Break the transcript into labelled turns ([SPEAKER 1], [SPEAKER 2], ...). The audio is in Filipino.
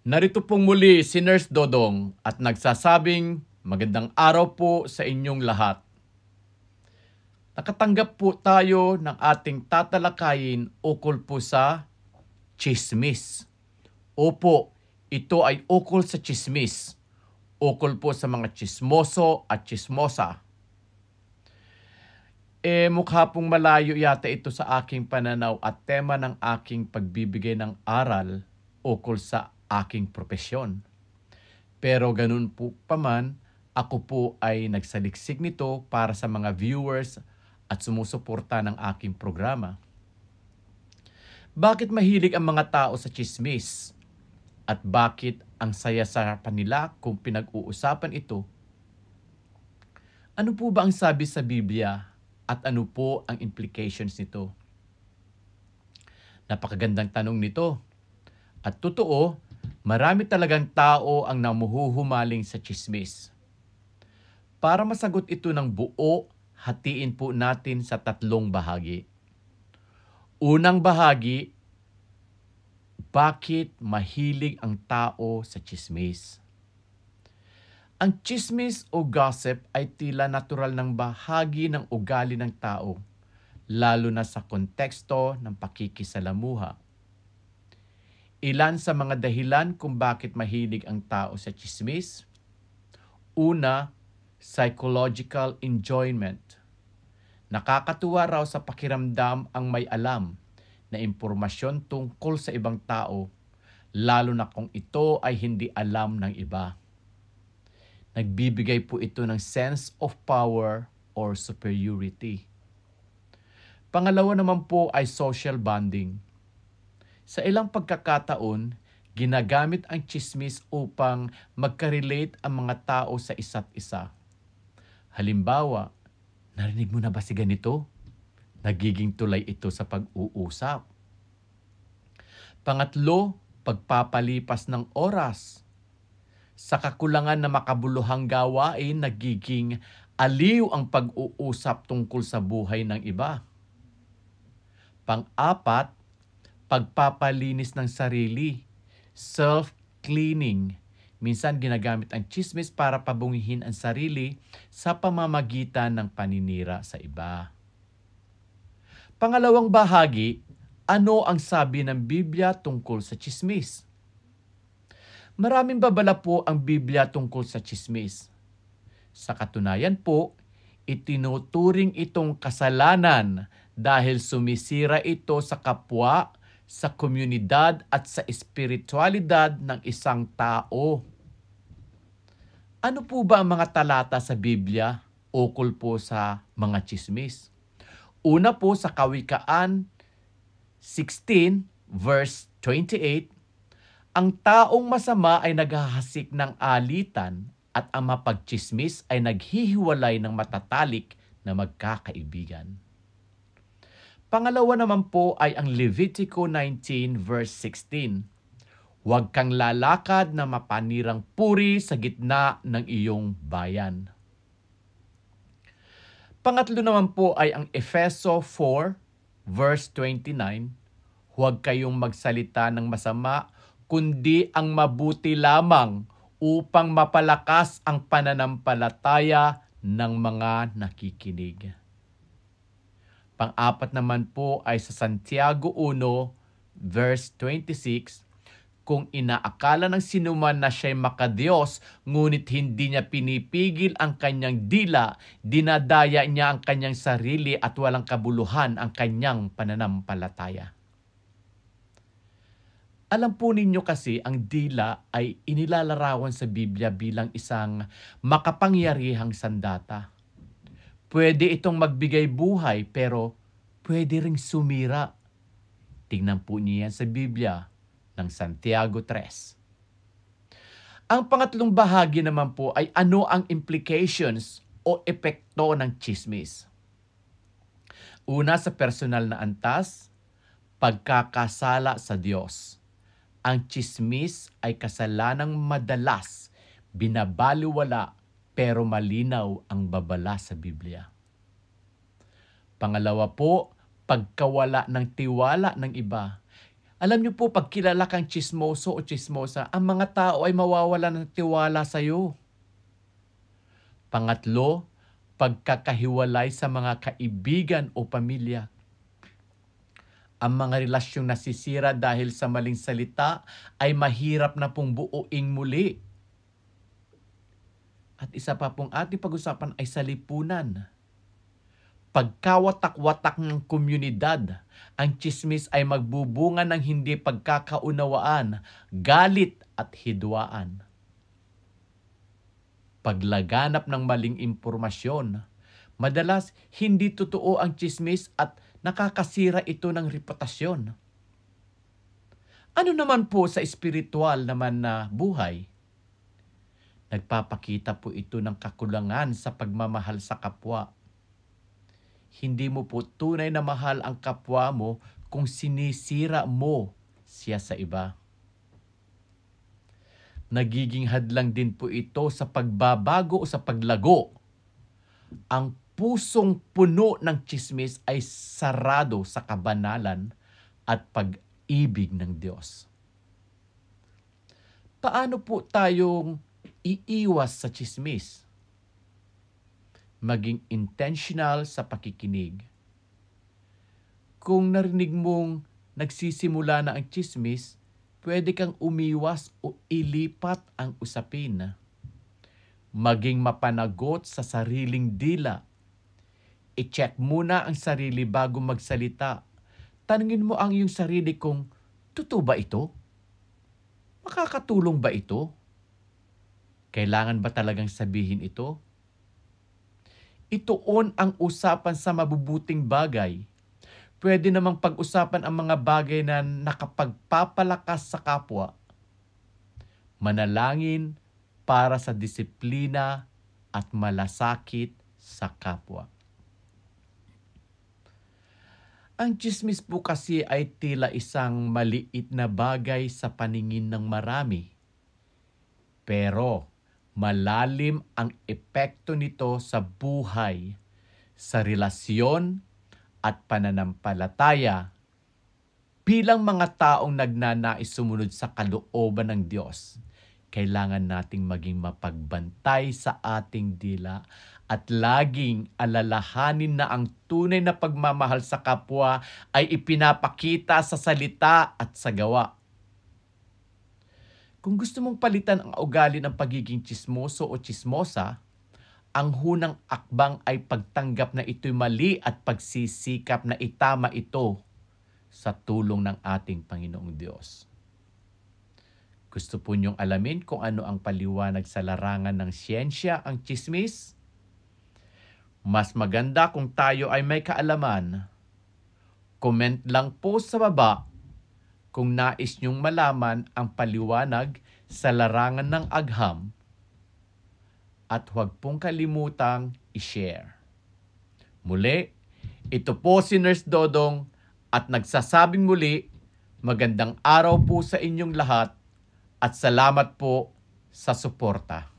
[SPEAKER 1] Narito pong muli si Nurse Dodong at nagsasabing magandang araw po sa inyong lahat. Nakatanggap po tayo ng ating tatalakayin ukol po sa tsismis. Opo, ito ay ukol sa tsismis. Ukol po sa mga tsismoso at tsismosa. Mukha pong malayo yata ito sa aking pananaw at tema ng aking pagbibigay ng aral ukol sa aking propesyon. Pero ganun po paman, ako po ay nagsaliksik nito para sa mga viewers at sumusuporta ng aking programa. Bakit mahilig ang mga tao sa tsismis? At bakit ang saya sa kanila kung pinag-uusapan ito? Ano po ba ang sabi sa Biblia at ano po ang implications nito? Napakagandang tanong nito. At totoo, marami talagang tao ang namuhuhumaling sa tsismis. Para masagot ito ng buo, hatiin po natin sa tatlong bahagi. Unang bahagi, bakit mahilig ang tao sa tsismis? Ang tsismis o gossip ay tila natural ng bahagi ng ugali ng tao, lalo na sa konteksto ng pakikisalamuha. Ilan sa mga dahilan kung bakit mahilig ang tao sa tsismis? Una, psychological enjoyment. Nakakatuwa raw sa pakiramdam ang may alam na impormasyon tungkol sa ibang tao, lalo na kung ito ay hindi alam ng iba. Nagbibigay po ito ng sense of power or superiority. Pangalawa naman po ay social bonding. Sa ilang pagkakataon, ginagamit ang tsismis upang magka-relate ang mga tao sa isa't isa. Halimbawa, narinig mo na ba si ganito? Nagiging tulay ito sa pag-uusap. Pangatlo, pagpapalipas ng oras. Sa kakulangan na makabuluhang gawain, nagiging aliw ang pag-uusap tungkol sa buhay ng iba. Pang-apat, pagpapalinis ng sarili, self-cleaning. Minsan ginagamit ang tsismis para pabungihin ang sarili sa pamamagitan ng paninira sa iba. Pangalawang bahagi, ano ang sabi ng Biblia tungkol sa tsismis? Maraming babala po ang Biblia tungkol sa tsismis. Sa katunayan po, itinuturing itong kasalanan dahil sumisira ito sa kapwa, sa komunidad at sa espiritualidad ng isang tao. Ano po ba ang mga talata sa Biblia ukol po sa mga tsismis? Una po sa Kawikaan 16 verse 28, ang taong masama ay naghahasik ng alitan at ang mapagtsismis ay naghihiwalay ng matatalik na magkakaibigan. Pangalawa naman po ay ang Levitico 19 verse 16. Huwag kang lalakad na mapanirang puri sa gitna ng iyong bayan. Pangatlo naman po ay ang Efeso 4 verse 29. Huwag kayong magsalita ng masama, kundi ang mabuti lamang upang mapalakas ang pananampalataya ng mga nakikinig. Pang-apat naman po ay sa Santiago 1 verse 26, kung inaakala ng sinuman na siya'y makadiyos, ngunit hindi niya pinipigil ang kanyang dila, dinadaya niya ang kanyang sarili at walang kabuluhan ang kanyang pananampalataya. Alam po ninyo kasi ang dila ay inilalarawan sa Biblia bilang isang makapangyarihang sandata. Pwede itong magbigay buhay pero pwede ring sumira. Tingnan po niyo yan sa Biblia ng Santiago 3. Ang pangatlong bahagi naman po ay ano ang implications o epekto ng tsismis. Una, sa personal na antas, pagkakasala sa Diyos. Ang tsismis ay kasalanang madalas binabaliwala pero malinaw ang babala sa Biblia. Pangalawa po, pagkawala ng tiwala ng iba. Alam niyo po, pag kilala kang tsismoso o tsismosa, ang mga tao ay mawawalan ng tiwala sa iyo. Pangatlo, pagkakahiwalay sa mga kaibigan o pamilya. Ang mga relasyong nasisira dahil sa maling salita ay mahirap na pong buuing muli. At isa pa pong ating pag-usapan ay sa lipunan. Pagkawatak-watak ng komunidad, ang tsismis ay magbubunga ng hindi pagkakaunawaan, galit at hidwaan. Paglaganap ng maling impormasyon, madalas hindi totoo ang tsismis at nakakasira ito ng reputasyon. Ano naman po sa espiritual naman na buhay? Nagpapakita po ito ng kakulangan sa pagmamahal sa kapwa. Hindi mo po tunay na mahal ang kapwa mo kung sinisira mo siya sa iba. Nagiging hadlang din po ito sa pagbabago o sa paglago. Ang pusong puno ng tsismis ay sarado sa kabanalan at pag-ibig ng Diyos. Paano po tayong iiwas sa tsismis? Maging intentional sa pakikinig. Kung narinig mong nagsisimula na ang tsismis, pwede kang umiwas o ilipat ang usapin. Maging mapanagot sa sariling dila. I-check muna ang sarili bago magsalita. Tanungin mo ang iyong sarili kung, totoo ba ito? Makakatulong ba ito? Kailangan ba talagang sabihin ito? Ituon ang usapan sa mabubuting bagay. Pwede namang pag-usapan ang mga bagay na nakapagpapalakas sa kapwa. Manalangin para sa disiplina at malasakit sa kapwa. Ang tsismis po kasi ay tila isang maliit na bagay sa paningin ng marami. Pero malalim ang epekto nito sa buhay, sa relasyon at pananampalataya bilang mga taong nagnanais sumunod sa kalooban ng Diyos. Kailangan nating maging mapagbantay sa ating dila at laging alalahanin na ang tunay na pagmamahal sa kapwa ay ipinapakita sa salita at sa gawa. Kung gusto mong palitan ang ugali ng pagiging tsismoso o tsismosa, ang hunang akbang ay pagtanggap na ito'y mali at pagsisikap na itama ito sa tulong ng ating Panginoong Diyos. Gusto po niyong alamin kung ano ang paliwanag sa larangan ng siyensya ang tsismis? Mas maganda kung tayo ay may kaalaman. Comment lang po sa baba kung nais niyong malaman ang paliwanag sa larangan ng agham at huwag pong kalimutang i-share. Muli, ito po si Nurse Dodong at nagsasabing muli, magandang araw po sa inyong lahat at salamat po sa suporta.